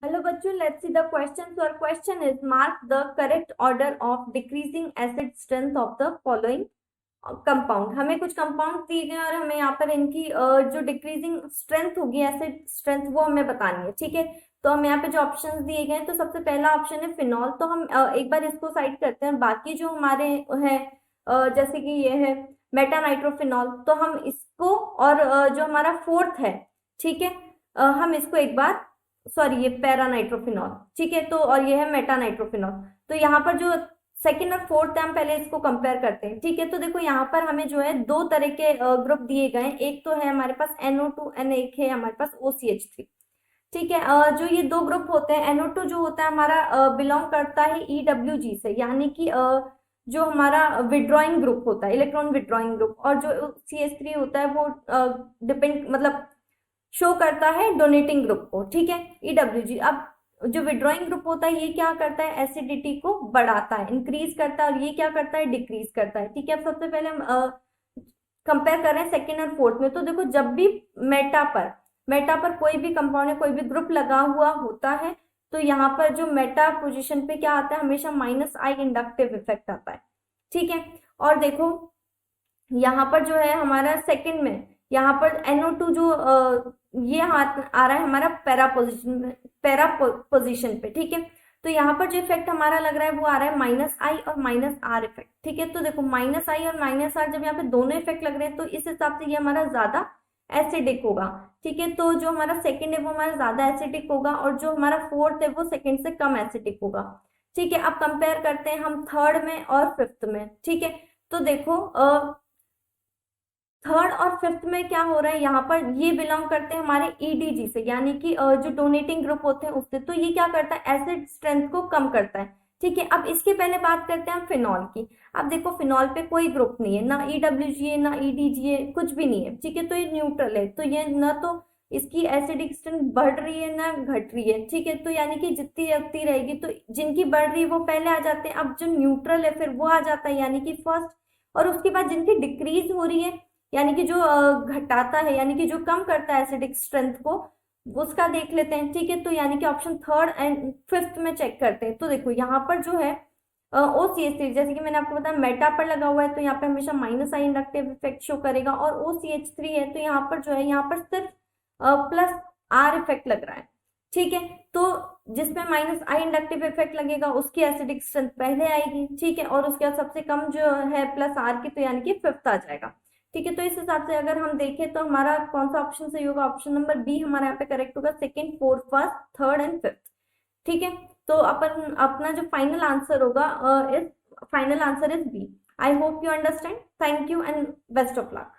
Hello बच्चों, let's see the question. So our question is mark the correct order of decreasing acid strength of the following compound. हमें कुछ compound दिए गए और हमें यहाँ पर इनकी जो डिक्रीजिंग स्ट्रेंथ होगी एसिड स्ट्रेंथ वो हमें बतानी है. ठीक है, तो हम यहाँ पे जो ऑप्शंस दिए गए हैं तो सबसे पहला ऑप्शन है फिनॉल. तो हम एक बार इसको साइड करते हैं. बाकी जो हमारे हैं जैसे कि ये है मेटा नाइट्रोफिनॉल, तो हम इसको और जो हमारा फोर्थ है, ठीक है, हम इसको एक बार, सॉरी ये पैरा नाइट्रोफिनॉल, ठीक है, तो और ये है मेटा नाइट्रोफिनॉल. तो यहाँ पर जो सेकंड और फोर्थ है हम पहले इसको कंपेयर करते हैं. ठीक है, तो देखो यहाँ पर हमें जो है दो तरह के ग्रुप दिए गए हैं. एक तो है हमारे पास NO2 एंड एक है हमारे पास OCH3. ठीक है, जो ये दो ग्रुप होते हैं, NO2 जो होता है हमारा बिलोंग करता है EWG से, यानी कि जो हमारा विड्रॉइंग ग्रुप होता है, इलेक्ट्रॉन विड्रॉइंग ग्रुप, और जो CH3 होता है वो डिपेंड मतलब शो करता है डोनेटिंग ग्रुप को. ठीक है, EWG. अब जो विड्रॉइंग ग्रुप होता है ये क्या करता है, एसिडिटी को बढ़ाता है, इंक्रीज करता है, और ये क्या करता है, डिक्रीज करता है. ठीक है, अब सबसे पहले हम कंपेयर कर रहे हैं सेकेंड और फोर्थ में. तो देखो जब भी मेटा पर कोई भी कंपाउंड है, कोई भी ग्रुप लगा हुआ होता है, तो यहाँ पर जो मेटा पोजीशन पे क्या आता है, हमेशा -I इंडक्टिव इफेक्ट आता है. ठीक है, और देखो यहाँ पर जो है हमारा सेकंड में, यहाँ पर NO2 जो ये हाथ आ रहा है हमारा पैरा पोजिशन पे. ठीक है, तो यहाँ पर जो इफेक्ट हमारा लग रहा है वो आ रहा है -I और -R इफेक्ट. ठीक है, तो देखो -I और -R जब यहाँ पे दोनों इफेक्ट लग रहे हैं तो इस हिसाब से ये हमारा ज्यादा एसिडिक होगा. ठीक है, तो जो हमारा सेकंड है वो हमारा ज्यादा एसिडिक होगा और जो हमारा फोर्थ है वो सेकंड से कम एसिडिक होगा. ठीक है, अब कंपेयर करते हैं हम थर्ड में और फिफ्थ में. ठीक है, तो देखो थर्ड और फिफ्थ में क्या हो रहा है, यहाँ पर ये बिलोंग करते हैं हमारे EDG से, यानी कि जो डोनेटिंग ग्रुप होते हैं उससे. तो ये क्या करता है, एसिड स्ट्रेंथ को कम करता है. ठीक है, अब इसके पहले बात करते हैं हम फिनॉल की. अब देखो फिनॉल पे कोई ग्रुप नहीं है, ना EWG है ना EDG है, कुछ भी नहीं है. ठीक है, तो ये न्यूट्रल है, तो ये ना तो इसकी एसिडिक स्ट्रेंथ बढ़ रही है ना घट रही है. ठीक है, तो यानी कि जितनी रखती रहेगी, तो जिनकी बढ़ रही है वो पहले आ जाते हैं. अब जो न्यूट्रल है फिर वो आ जाता है, यानी कि फर्स्ट. और उसके बाद जिनकी डिक्रीज हो रही है, यानी कि जो घटाता है, यानी कि जो कम करता है एसिडिक स्ट्रेंथ को, उसका देख लेते हैं. ठीक है, तो यानी कि ऑप्शन थर्ड एंड फिफ्थ में चेक करते हैं. तो देखो यहाँ पर जो है OCH3, जैसे कि मैंने आपको बताया मेटा पर लगा हुआ है तो यहाँ पे हमेशा -I इंडक्टिव इफेक्ट शो करेगा, और OCH3 है तो यहाँ पर जो है यहाँ पर सिर्फ +R इफेक्ट लग रहा है. ठीक है, तो जिसमें -I इंडक्टिव इफेक्ट लगेगा उसकी एसिडिक स्ट्रेंथ पहले आएगी. ठीक है, और उसके बाद सबसे कम जो है +R की, तो यानी कि फिफ्थ आ जाएगा. ठीक है, तो इस हिसाब से अगर हम देखें तो हमारा कौन सा ऑप्शन सही होगा, ऑप्शन नंबर बी हमारा यहाँ पे करेक्ट होगा, second fourth first third and fifth. ठीक है, तो अपन अपना जो फाइनल आंसर होगा final answer is B. I hope you understand. Thank you and best of luck.